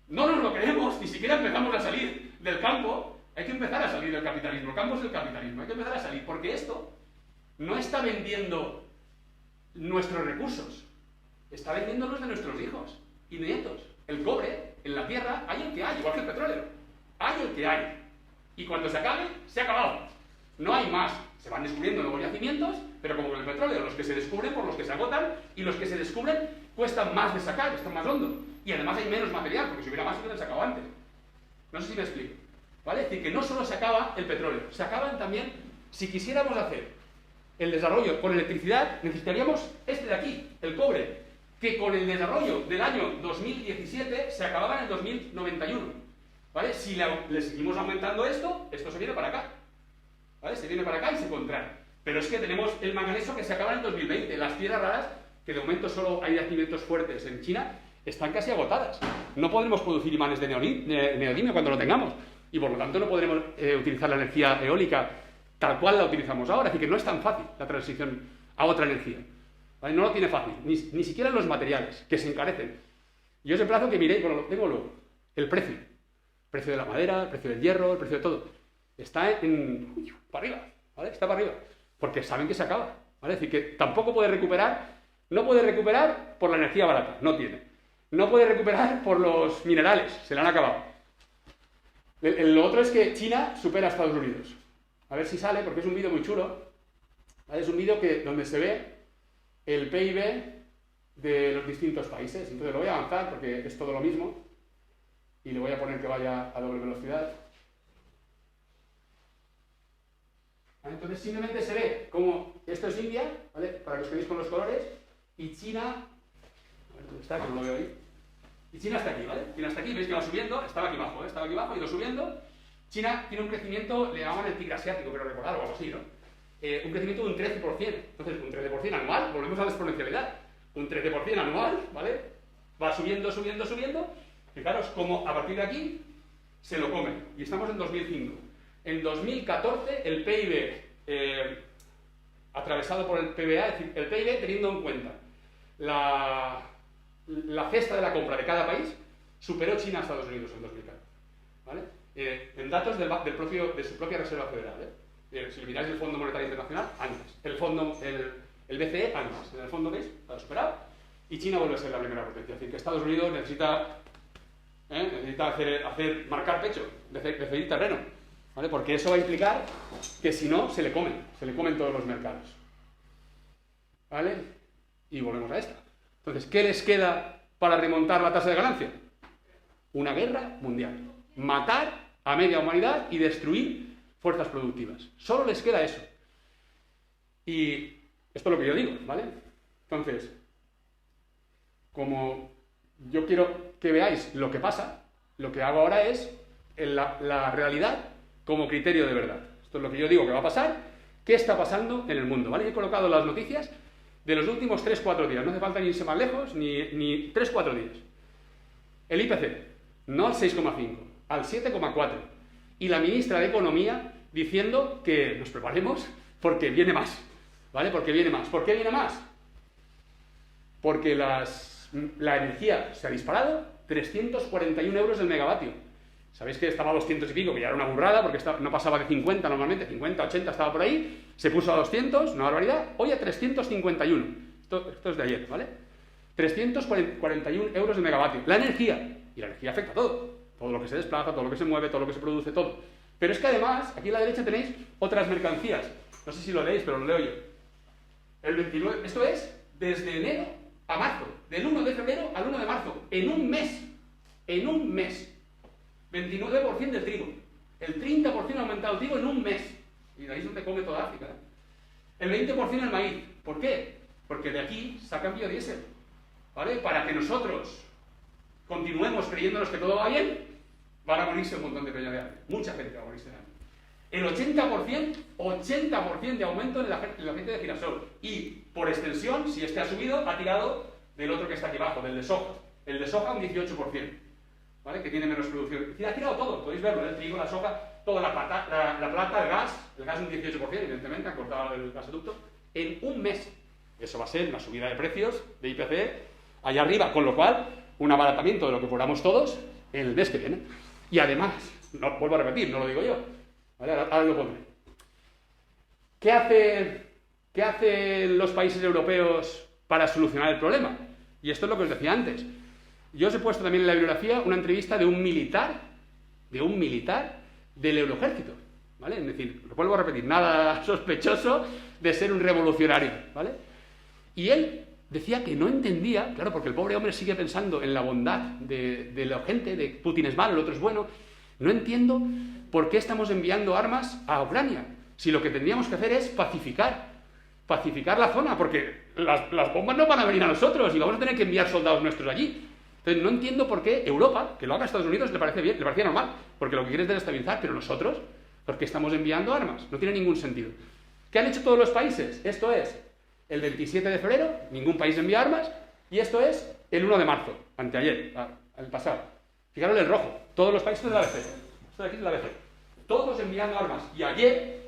no nos lo creemos, ni siquiera empezamos a salir del campo. Hay que empezar a salir del capitalismo. El campo es el capitalismo. Hay que empezar a salir, porque esto no está vendiendo nuestros recursos, está vendiéndolos de nuestros hijos y nietos. El cobre en la tierra hay el que hay, igual que el petróleo. Hay el que hay. Y cuando se acabe, se ha acabado. No hay más. Se van descubriendo nuevos yacimientos, pero como con el petróleo, los que se descubren por los que se agotan, y los que se descubren cuestan más de sacar, están más hondo. Y además hay menos material, porque si hubiera más, se hubieran sacado antes. No sé si me explico. ¿Vale? Es decir, que no solo se acaba el petróleo, se acaban también, si quisiéramos hacer el desarrollo con electricidad, necesitaríamos este de aquí, el cobre, que con el desarrollo del año 2017 se acababa en el 2091. ¿Vale? Si le seguimos aumentando esto se viene para acá. ¿Vale? Se viene para acá y se contrae. Pero es que tenemos el manganeso que se acaba en el 2020. Las tierras raras, que de momento solo hay yacimientos fuertes en China, están casi agotadas. No podremos producir imanes de neodimio cuando lo tengamos. Y por lo tanto no podremos utilizar la energía eólica tal cual la utilizamos ahora. Así que no es tan fácil la transición a otra energía. ¿Vale? No lo tiene fácil. Ni siquiera los materiales, que se encarecen. Yo os emplazo que miréis, bueno, lo tengo luego, el precio. El precio de la madera, el precio del hierro, el precio de todo. Está para arriba, ¿vale? Está para arriba. Porque saben que se acaba, ¿vale? Es decir, que tampoco puede recuperar, no puede recuperar por la energía barata, no tiene. No puede recuperar por los minerales, se le han acabado. Lo otro es que China supera a Estados Unidos. A ver si sale, porque es un vídeo muy chulo. ¿Vale? Es un vídeo donde se ve el PIB de los distintos países. Entonces lo voy a avanzar porque es todo lo mismo. Y le voy a poner que vaya a doble velocidad. Entonces simplemente se ve como esto es India, ¿vale? Para que os quedéis con los colores, y China, a ver dónde está, que no lo veo ahí, y China está aquí, ¿vale? China está aquí, veis que va subiendo, estaba aquí abajo, y ido subiendo. China tiene un crecimiento, le llaman el tigre asiático, pero recordar, o algo así, ¿no? Un crecimiento de un 13%, entonces un 13% anual, volvemos a la exponencialidad, un 13% anual, ¿vale? Va subiendo, fijaros como a partir de aquí se lo comen, y estamos en 2005. En 2014, el PIB atravesado por el PBA, es decir, el PIB teniendo en cuenta la cesta de la compra de cada país, superó China a Estados Unidos en 2014. ¿Vale? En datos de su propia Reserva Federal. Si lo miráis el Fondo Monetario Internacional, antes. El BCE, antes. En el fondo, ¿veis? Ha superado. Y China vuelve a ser la primera potencia. Es decir, que Estados Unidos necesita marcar pecho, decidir terreno. ¿Vale? Porque eso va a implicar que si no, se le comen todos los mercados. ¿Vale? Y volvemos a esta. Entonces, ¿qué les queda para remontar la tasa de ganancia? Una guerra mundial. Matar a media humanidad y destruir fuerzas productivas. Solo les queda eso. Y esto es lo que yo digo, ¿vale? Entonces, como yo quiero que veáis lo que pasa, lo que hago ahora es la realidad como criterio de verdad. Esto es lo que yo digo que va a pasar. ¿Qué está pasando en el mundo? ¿Vale? He colocado las noticias de los últimos 3-4 días. No hace falta ni irse más lejos, ni 3-4 días. El IPC, no al 6,5, al 7,4. Y la ministra de Economía diciendo que nos preparemos porque viene más. ¿Vale? Porque viene más. ¿Por qué viene más? Porque la energía se ha disparado, 341 euros el megavatio. Sabéis que estaba a 200 y pico, que ya era una burrada, porque no pasaba de 50 normalmente, 50, 80 estaba por ahí, se puso a 200, una barbaridad, hoy a 351. Esto es de ayer, ¿vale? 341 euros el megavatio. La energía, y la energía afecta a todo lo que se desplaza, todo lo que se mueve, todo lo que se produce, todo. Pero es que además, aquí a la derecha tenéis otras mercancías. No sé si lo leéis, pero lo leo yo. El 29, esto es desde enero a marzo, del 1 de febrero al 1 de marzo, en un mes. 29% del trigo. El 30% ha aumentado el trigo en un mes. Y de ahí es donde come toda África. El 20% el maíz. ¿Por qué? porque de aquí sacan biodiesel, ¿vale? Para que nosotros continuemos creyéndonos que todo va bien, van a morirse un montón de peña de hambre. Mucha gente va a morirse de hambre. El 80% de aumento en el aceite de girasol. Y, por extensión, si este ha subido, ha tirado del otro que está aquí abajo, del de soja. El de soja un 18%, ¿vale? Que tiene menos producción. Es decir, ha tirado todo, podéis verlo, el trigo, la soja, toda la plata, el gas un 18%, evidentemente, han cortado el gasoducto, en un mes. Eso va a ser una subida de precios de IPC allá arriba, con lo cual, un abaratamiento de lo que cobramos todos el mes que viene. Y además, no vuelvo a repetir, no lo digo yo, ¿vale? Ahora lo pondré. ¿Qué hacen los países europeos para solucionar el problema? Y esto es lo que os decía antes. Yo os he puesto también en la bibliografía una entrevista de un militar del Euroejército, ¿vale? Es decir, lo vuelvo a repetir, nada sospechoso de ser un revolucionario, ¿vale? Y él decía que no entendía, claro, porque el pobre hombre sigue pensando en la bondad de la gente, de Putin es malo, el otro es bueno. No entiendo por qué estamos enviando armas a Ucrania, si lo que tendríamos que hacer es pacificar la zona, porque las bombas no van a venir a nosotros y vamos a tener que enviar soldados nuestros allí. Entonces no entiendo por qué Europa, que lo haga Estados Unidos, le parece bien, le parecía normal, porque lo que quiere es desestabilizar, pero nosotros, ¿por qué estamos enviando armas? No tiene ningún sentido. ¿Qué han hecho todos los países? Esto es el 27 de febrero, ningún país envía armas, y esto es el 1 de marzo, anteayer, el pasado. Fijaros el rojo, todos los países de la ABC. Esto de aquí es la ABC. Todos enviando armas. Y ayer,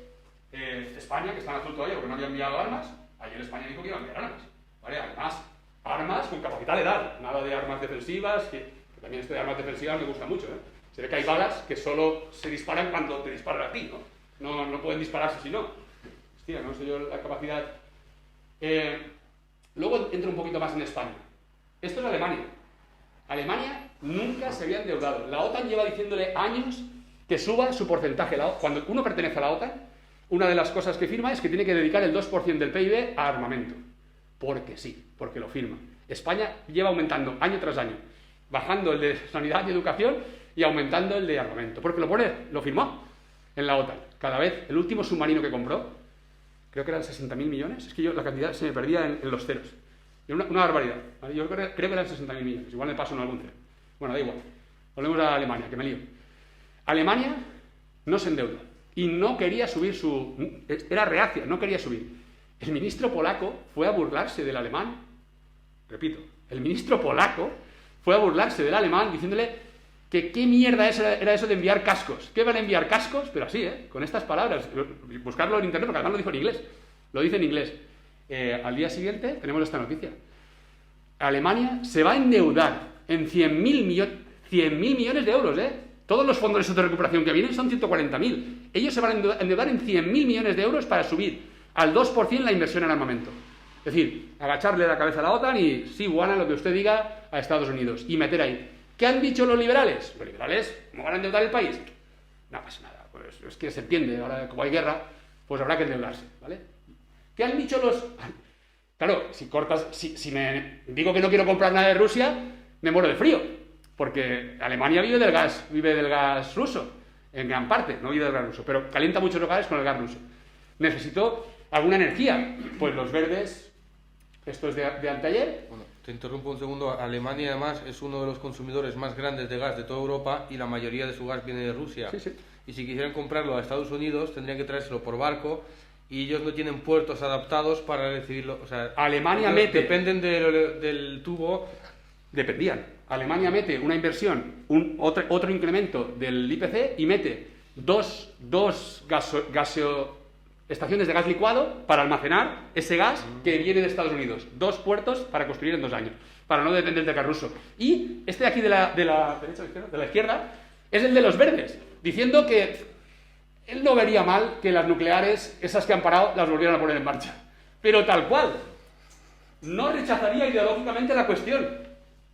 España, que está en azul todavía porque no había enviado armas, ayer España dijo que iba a enviar armas. ¿Vale? Además, armas con capacidad letal, nada de armas defensivas, que también esto de armas defensivas me gusta mucho, ¿eh? Se ve que hay balas que solo se disparan cuando te disparan a ti, ¿no? No pueden dispararse si no. Hostia, no sé yo la capacidad. Luego entro un poquito más en España. Esto es Alemania. Alemania nunca se había endeudado. La OTAN lleva diciéndole años que suba su porcentaje. Cuando uno pertenece a la OTAN, una de las cosas que firma es que tiene que dedicar el 2% del PIB a armamento. Porque sí, porque lo firma. España lleva aumentando año tras año, bajando el de sanidad y educación y aumentando el de armamento. Porque lo firmó en la OTAN. Cada vez, el último submarino que compró, creo que eran 60.000 millones, es que yo la cantidad se me perdía en los ceros. Era una barbaridad, ¿vale? Yo creo que eran 60.000 millones, igual me paso en algún cero. Bueno, da igual. Volvemos a Alemania, que me lío. Alemania no se endeuda y no quería subir era reacia, no quería subir. El ministro polaco fue a burlarse del alemán, repito, el ministro polaco fue a burlarse del alemán diciéndole que qué mierda era eso de enviar cascos. ¿Qué van a enviar cascos? Pero así, con estas palabras. Buscarlo en internet, porque además lo dijo en inglés. Lo dice en inglés. Al día siguiente tenemos esta noticia. Alemania se va a endeudar en 100.000 millones de euros, Todos los fondos de recuperación que vienen son 140.000. Ellos se van a endeudar en 100.000 millones de euros para subir al 2% la inversión en armamento. Es decir, agacharle la cabeza a la OTAN y sí, buena lo que usted diga a Estados Unidos. Y meter ahí. ¿Qué han dicho los liberales? Los liberales, ¿cómo van a endeudar el país? No pasa nada. Pues es que se entiende. Ahora, como hay guerra, pues habrá que endeudarse, ¿vale? ¿Qué han dicho los...? Claro, si me digo que no quiero comprar nada de Rusia, me muero de frío. Porque Alemania vive del gas ruso, en gran parte, no vive del gas ruso, pero calienta muchos hogares con el gas ruso. Necesito alguna energía. Pues los verdes, esto es de anteayer. Bueno, te interrumpo un segundo. Alemania, además, es uno de los consumidores más grandes de gas de toda Europa y la mayoría de su gas viene de Rusia. Sí. Y si quisieran comprarlo a Estados Unidos, tendrían que traérselo por barco y ellos no tienen puertos adaptados para recibirlo. O sea, Alemania dependen del tubo. Dependían. Alemania mete una inversión, otro incremento del IPC y mete dos estaciones de gas licuado para almacenar ese gas que viene de Estados Unidos. 2 puertos para construir en 2 años, para no depender del gas ruso. Y este de aquí de la derecha o izquierda, de la izquierda, es el de los verdes, diciendo que él no vería mal que las nucleares, esas que han parado, las volvieran a poner en marcha. Pero tal cual. No rechazaría ideológicamente la cuestión.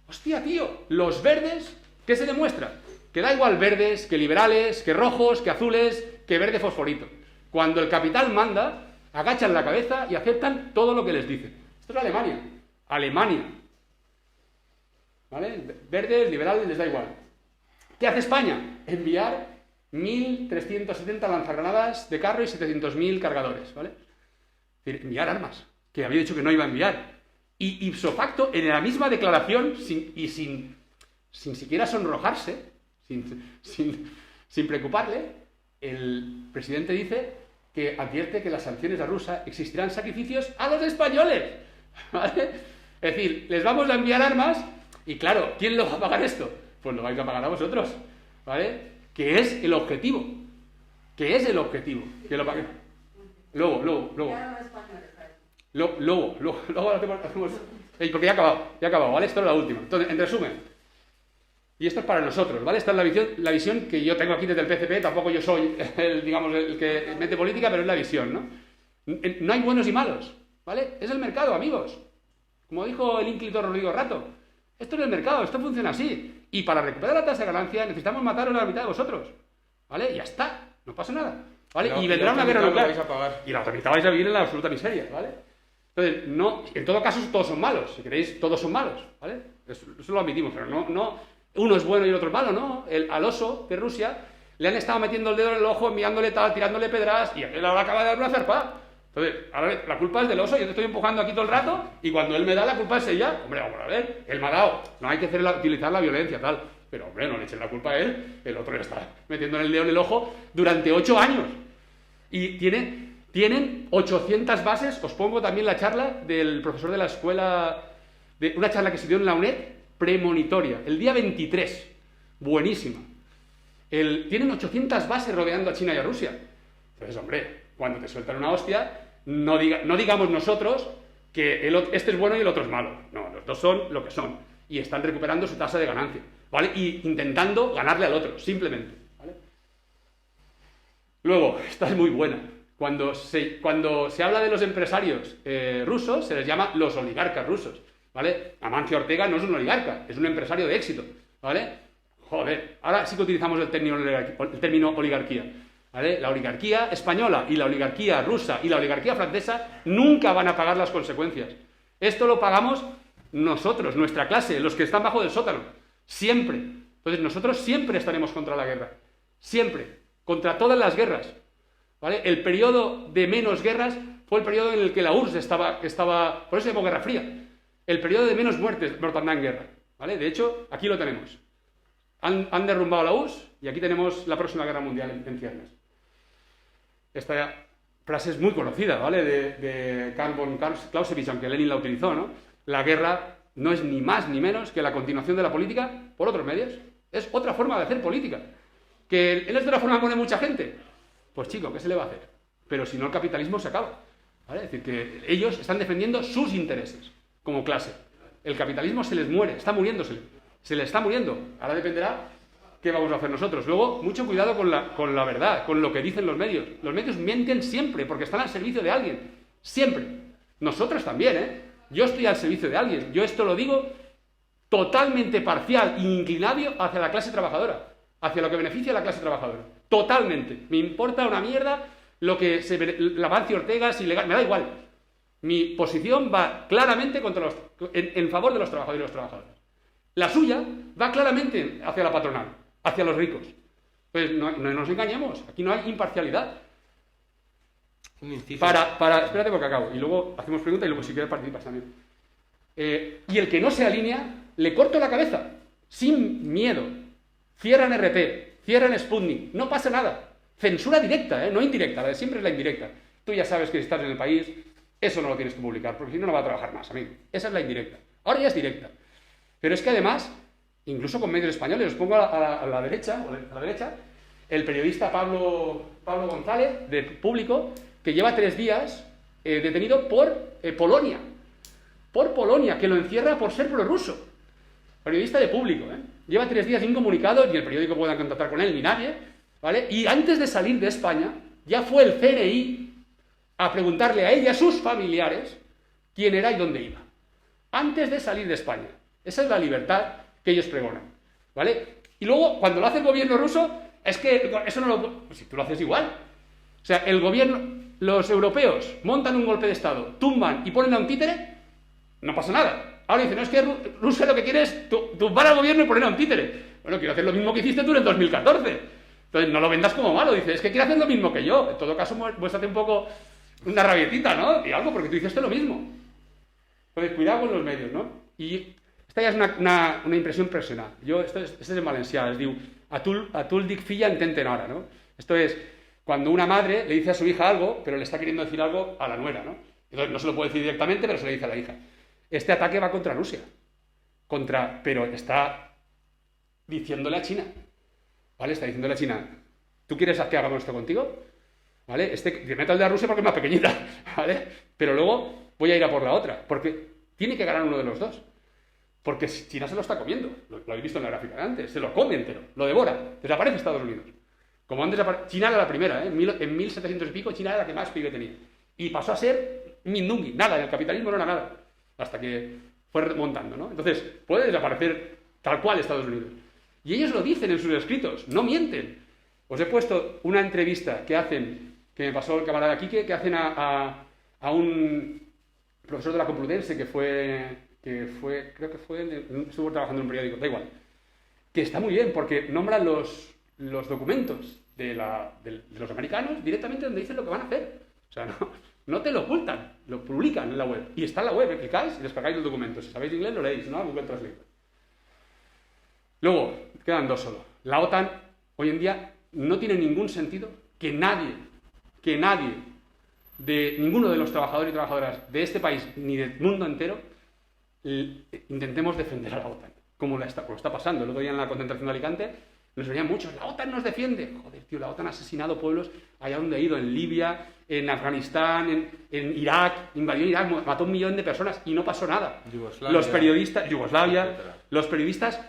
Hostia, tío, los verdes, ¿qué se demuestra? Que da igual verdes, que liberales, que rojos, que azules, que verde fosforito. Cuando el capital manda, agachan la cabeza y aceptan todo lo que les dice. Esto es Alemania. Alemania. ¿Vale? Verdes, liberales, les da igual. ¿Qué hace España? Enviar 1.370 lanzagranadas de carro y 700.000 cargadores, ¿vale? Es decir, enviar armas. que había dicho que no iba a enviar. Y ipso facto, en la misma declaración, sin siquiera sonrojarse, sin preocuparle, el presidente dice que advierte que las sanciones a Rusia existirán sacrificios a los españoles, ¿vale? Es decir, les vamos a enviar armas y claro, ¿quién lo va a pagar esto? Pues lo vais a pagar a vosotros, ¿vale? Que es el objetivo. Que es el objetivo. Que lo pague. Luego hacemos... Porque ya he acabado, ¿vale? Esto es la última. Entonces, en resumen, y esto es para nosotros, ¿vale? Esta es la visión que yo tengo aquí desde el PCP, tampoco yo soy el que mete política, pero es la visión, ¿no? No hay buenos y malos, ¿vale? Es el mercado, amigos. Como dijo el ínclito Rodrigo Rato, esto es el mercado, esto funciona así. Y para recuperar la tasa de ganancia necesitamos mataros a la mitad de vosotros, ¿vale? Y ya está, no pasa nada, ¿vale? Y vendrá una guerra nuclear. Y la otra mitad vais a vivir en la absoluta miseria, ¿vale? Entonces, no, en todo caso todos son malos, si queréis, todos son malos, ¿vale? Eso lo admitimos, pero no, uno es bueno y el otro es malo, ¿no? Al oso de Rusia le han estado metiendo el dedo en el ojo, enviándole tal, tirándole pedras, y él ahora acaba de dar una zarpa. Entonces, ahora la culpa es del oso, yo te estoy empujando aquí todo el rato, y cuando él me da la culpa es ella. Hombre, vamos a ver, él me ha dado, no hay que utilizar la violencia, tal. Pero, hombre, no le echen la culpa a él, el otro le está metiendo el dedo en el ojo durante 8 años. Y tienen 800 bases, os pongo también la charla del profesor de la escuela, de una charla que se dio en la UNED, premonitoria, el día 23, buenísima. Tienen 800 bases rodeando a China y a Rusia. Entonces, hombre, cuando te sueltan una hostia, no digamos nosotros que este es bueno y el otro es malo. No, los dos son lo que son. Y están recuperando su tasa de ganancia, ¿vale? Y intentando ganarle al otro, simplemente, ¿vale? Luego, esta es muy buena. Cuando se habla de los empresarios rusos, se les llama los oligarcas rusos, ¿vale? Amancio Ortega no es un oligarca, es un empresario de éxito, ¿vale? Joder, ahora sí que utilizamos el término oligarquía, ¿vale? La oligarquía española y la oligarquía rusa y la oligarquía francesa nunca van a pagar las consecuencias. Esto lo pagamos nosotros, nuestra clase, los que están bajo del sótano, siempre. Entonces nosotros siempre estaremos contra la guerra, siempre, contra todas las guerras, ¿vale? El periodo de menos guerras fue el periodo en el que la URSS estaba, por eso se llamó Guerra Fría. El periodo de menos mortandad en guerra, ¿vale? De hecho, aquí lo tenemos. Han derrumbado la URSS y aquí tenemos la próxima guerra mundial en ciernes. Esta frase es muy conocida, ¿vale? De Karl von Clausewitz, aunque Lenin la utilizó, ¿no? La guerra no es ni más ni menos que la continuación de la política por otros medios. Es otra forma de hacer política. ¿Que en esta forma pone mucha gente? Pues chico, ¿qué se le va a hacer? Pero si no, el capitalismo se acaba, ¿vale? Es decir, que ellos están defendiendo sus intereses como clase. El capitalismo se les muere, está muriéndose. Se le está muriendo. Ahora dependerá qué vamos a hacer nosotros. Luego, mucho cuidado con la verdad, con lo que dicen los medios. Los medios mienten siempre, porque están al servicio de alguien. Siempre. Nosotros también, ¿eh? Yo estoy al servicio de alguien. Yo esto lo digo totalmente parcial e inclinado hacia la clase trabajadora. Hacia lo que beneficia a la clase trabajadora. Totalmente. Me importa una mierda lo que el Amancio Ortega es ilegal. Me da igual. Mi posición va claramente en favor de los trabajadores y los trabajadoras. La suya va claramente hacia la patronal, hacia los ricos. Pues no nos engañemos, aquí no hay imparcialidad. Espérate porque acabo, y luego hacemos preguntas y luego si quieres participas también. Y el que no se alinea, le corto la cabeza, sin miedo. Cierran RT, cierran Sputnik, no pasa nada. Censura directa, no indirecta, la de siempre es la indirecta. Tú ya sabes que si estás en el país, eso no lo tienes que publicar, porque si no, no va a trabajar más, amigo. Esa es la indirecta. Ahora ya es directa. Pero es que además, incluso con medios españoles, os pongo a la derecha, el periodista Pablo González, de Público, que lleva 3 días detenido por Polonia. Por Polonia, que lo encierra por ser prorruso. Periodista de Público, Lleva 3 días incomunicado, ni el periódico pueda contactar con él, ni nadie, ¿vale? Y antes de salir de España, ya fue el CNI a preguntarle a él y a sus familiares quién era y dónde iba. Antes de salir de España. Esa es la libertad que ellos pregonan, ¿vale? Y luego, cuando lo hace el gobierno ruso, es que eso no lo... Pues si tú lo haces igual. O sea, el gobierno... Los europeos montan un golpe de Estado, tumban y ponen a un títere, no pasa nada. Ahora dicen, no, es que Rusia lo que quiere es tumbar al gobierno y poner a un títere. Bueno, quiero hacer lo mismo que hiciste tú en 2014. Entonces, no lo vendas como malo. Dices, es que quiere hacer lo mismo que yo. En todo caso, muéstrate un poco una rabietita, ¿no? Y algo, porque tú hiciste lo mismo. Entonces, cuidado con los medios, ¿no? Y esta ya es una impressió personal. Esto es en valencià, es diu, a tu el dic filla, intenten ahora, ¿no? Esto es, cuando una madre le dice a su hija algo, pero le está queriendo decir algo a la nuera, ¿no? Entonces, no se lo puede decir directamente, pero se le dice a la hija. Este ataque va contra Rusia. Pero está diciéndole a China, ¿vale? Está diciéndole a China, ¿tú quieres que hagamos esto contigo? ¿Vale? Te meto el de Rusia porque es más pequeñita, ¿vale? Pero luego voy a ir a por la otra, porque tiene que ganar uno de los dos. Porque China se lo está comiendo, lo habéis visto en la gráfica de antes, se lo come entero, lo devora, desaparece Estados Unidos. Como antes China era la primera, ¿eh? En 1700 y pico China era la que más PIB tenía. Y pasó a ser mindungui, nada, en el capitalismo no era nada, hasta que fue remontando, ¿no? Entonces, puede desaparecer tal cual Estados Unidos. Y ellos lo dicen en sus escritos, no mienten. Os he puesto una entrevista que me pasó el camarada Quique, que hacen a un profesor de la Complutense estuvo trabajando en un periódico, da igual, que está muy bien porque nombran los documentos de los americanos directamente donde dicen lo que van a hacer. O sea, no te lo ocultan, lo publican en la web. Y está en la web, clicáis y descargáis los documentos. Si sabéis inglés, lo leéis, ¿no? Google Translate. Luego, quedan dos solo. La OTAN, hoy en día, no tiene ningún sentido que nadie, de ninguno de los trabajadores y trabajadoras de este país, ni del mundo entero, intentemos defender a la OTAN. Como está pasando. El otro día en la concentración de Alicante, nos venían muchos, la OTAN nos defiende. Joder, tío, la OTAN ha asesinado pueblos allá donde ha ido, en Libia, en Afganistán, en Irak, invadió Irak, mató 1 millón de personas y no pasó nada. Yugoslavia, los periodistas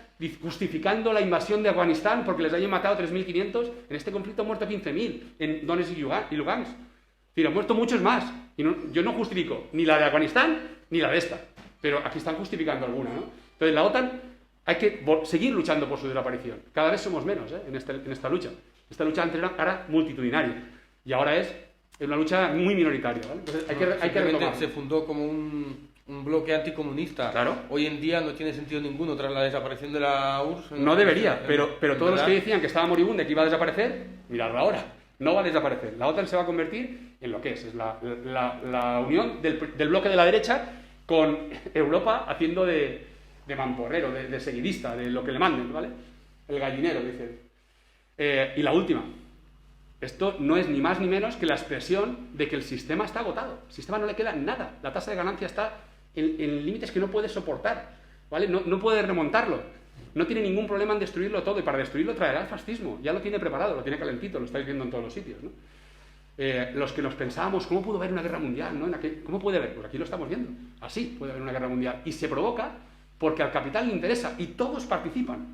justificando la invasión de Afganistán porque les hayan matado 3.500, en este conflicto han muerto 15.000, en Donetsk y Lugansk. Es decir, han muerto muchos más. Y yo no justifico ni la de Afganistán ni la de esta, pero aquí están justificando alguna, ¿no? Entonces la OTAN hay que seguir luchando por su desaparición. Cada vez somos menos en esta lucha. Esta lucha antes era multitudinaria y ahora es una lucha muy minoritaria, ¿vale? Entonces hay que retomarlo. Se fundó como un bloque anticomunista. Claro. Hoy en día no tiene sentido ninguno tras la desaparición de la URSS. No debería, pero todos los que decían que estaba moribunda y que iba a desaparecer, miradlo ahora. No va a desaparecer. La OTAN se va a convertir en lo que es la unión del bloque de la derecha con Europa haciendo de mamporrero, de seguidista, de lo que le manden, ¿vale? El gallinero, dicen. Y la última. Esto no es ni más ni menos que la expresión de que el sistema está agotado. Al sistema no le queda nada. La tasa de ganancia está en límites que no puede soportar, ¿vale? No puede remontarlo. No tiene ningún problema en destruirlo todo. Y para destruirlo traerá el fascismo. Ya lo tiene preparado, lo tiene calentito, lo estáis viendo en todos los sitios, ¿no? Los que nos pensábamos, ¿cómo pudo haber una guerra mundial? ¿No? ¿Cómo puede haber? Pues aquí lo estamos viendo. Así puede haber una guerra mundial. Y se provoca porque al capital le interesa. Y todos participan.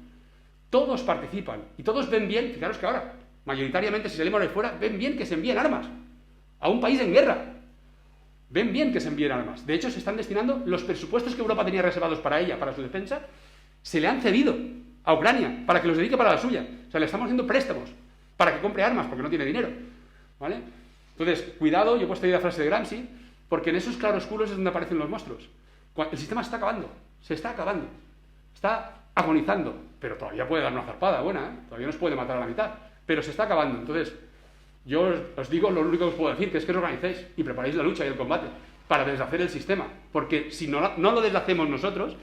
Todos participan. Y todos ven bien. Fijaros que ahora, mayoritariamente, si salimos de fuera, ven bien que se envíen armas a un país en guerra. Ven bien que se envíen armas. De hecho, se están destinando los presupuestos que Europa tenía reservados para ella, para su defensa, se le han cedido a Ucrania para que los dedique para la suya. O sea, le estamos haciendo préstamos para que compre armas porque no tiene dinero, ¿vale? Entonces, cuidado, yo he puesto ahí la frase de Gramsci, porque en esos claroscuros es donde aparecen los monstruos. El sistema se está acabando, está agonizando, pero todavía puede dar una zarpada buena, ¿eh? Todavía nos puede matar a la mitad, pero se está acabando. Entonces, yo os digo lo único que os puedo decir, que es que os organicéis y preparéis la lucha y el combate para deshacer el sistema, porque si no lo deshacemos nosotros,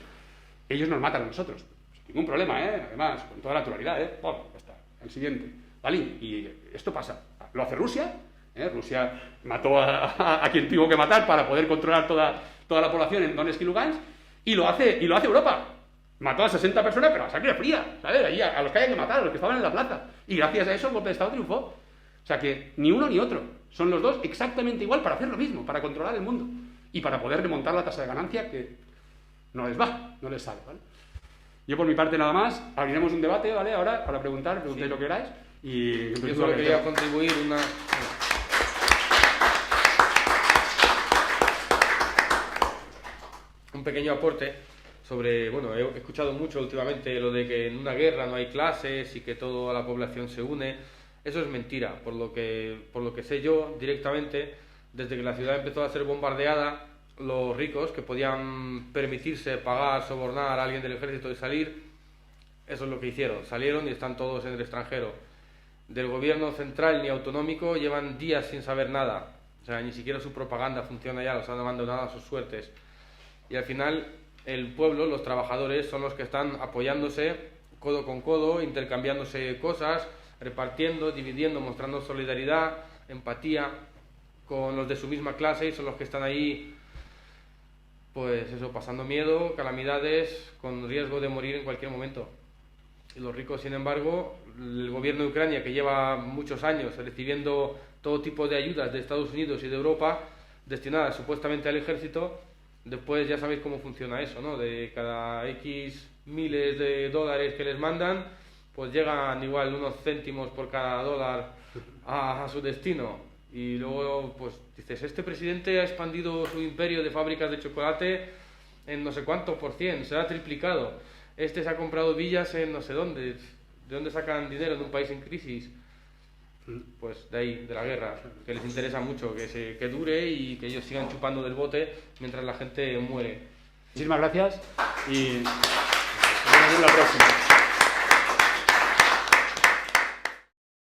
ellos nos matan a nosotros. Sin ningún problema, ¿eh? Además, con toda naturalidad, ¿eh? Bueno, ya está. El siguiente. ¿Vale? Y esto pasa. Lo hace Rusia, ¿eh? Rusia mató a quien tuvo que matar para poder controlar toda la población en Donetsk y Lugansk, y lo hace Europa. Mató a 60 personas, pero a sangre fría, ¿sabes? Allí, a los que hay que matar, a los que estaban en la plaza. Y gracias a eso el golpe de Estado triunfó. O sea que ni uno ni otro. Son los dos exactamente igual para hacer lo mismo, para controlar el mundo. Y para poder remontar la tasa de ganancia que no les sale, ¿vale? Yo por mi parte nada más, abriremos un debate, ¿vale? Ahora, para preguntéis sí, lo que queráis. Y yo solo quería contribuir un pequeño aporte sobre, bueno, he escuchado mucho últimamente lo de que en una guerra no hay clases y que toda la población se une. Eso es mentira, por lo que sé yo directamente, desde que la ciudad empezó a ser bombardeada, los ricos que podían permitirse pagar, sobornar a alguien del ejército y salir, eso es lo que hicieron, salieron y están todos en el extranjero. Del gobierno central ni autonómico llevan días sin saber nada. O sea, ni siquiera su propaganda funciona ya, los han abandonado a sus suertes. Y al final el pueblo, los trabajadores, son los que están apoyándose codo con codo, intercambiándose cosas, repartiendo, dividiendo, mostrando solidaridad, empatía con los de su misma clase, y son los que están ahí, pues eso, pasando miedo, calamidades, con riesgo de morir en cualquier momento. Y los ricos, sin embargo, el gobierno de Ucrania, que lleva muchos años recibiendo todo tipo de ayudas de Estados Unidos y de Europa, destinadas supuestamente al ejército, después ya sabéis cómo funciona eso, ¿no? De cada X miles de dólares que les mandan, pues llegan igual unos céntimos por cada dólar a su destino. Y luego, pues dices, este presidente ha expandido su imperio de fábricas de chocolate en no sé cuánto %, se ha triplicado. Este se ha comprado villas en no sé dónde. ¿De dónde sacan dinero en un país en crisis? Pues de ahí, de la guerra, que les interesa mucho, que dure y que ellos sigan chupando del bote mientras la gente muere. Muchísimas gracias y nos vemos en la próxima.